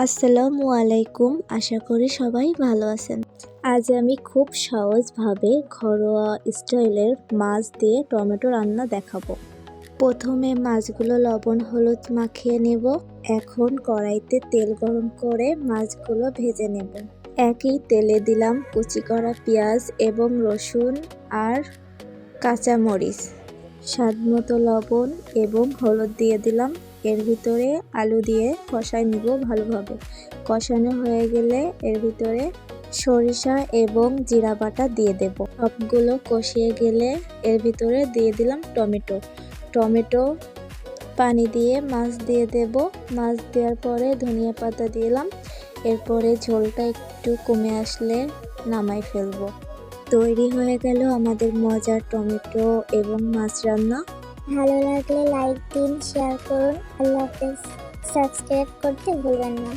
আসসালামু আলাইকুম, আশা করি সবাই ভালো আছেন। আজ আমি খুব সহজভাবে ঘরোয়া স্টাইলের মাছ দিয়ে টমেটো রান্না দেখাবো। প্রথমে মাছগুলো লবণ হলুদ মাখিয়ে নেব। এখন কড়াইতে তেল গরম করে মাছগুলো ভেজে নেব। একই তেলে দিলাম কুচি করা পেঁয়াজ এবং রসুন আর কাঁচামরিচ, স্বাদমতো লবণ এবং হলুদ দিয়ে দিলাম। এর ভিতরে আলু দিয়ে কষাই নিব ভালোভাবে। কষানো হয়ে গেলে এর ভিতরে সরিষা এবং জিরা বাটা দিয়ে দেব। সবগুলো কষিয়ে গেলে এর ভিতরে দিয়ে দিলাম টমেটো পানি দিয়ে মাছ দিয়ে দেব। মাছ দেওয়ার পরে ধনিয়া পাতা দিলাম। এরপরে ঝোলটা একটু কমে আসলে নামাই ফেলবো। তৈরি হয়ে গেল আমাদের মজার টমেটো এবং মাছ রান্না। ভালো লাগলে লাইক দিন, শেয়ার করুন। আল্লাহ হাফেজ। সাবস্ক্রাইব করতে ভুলবেন না।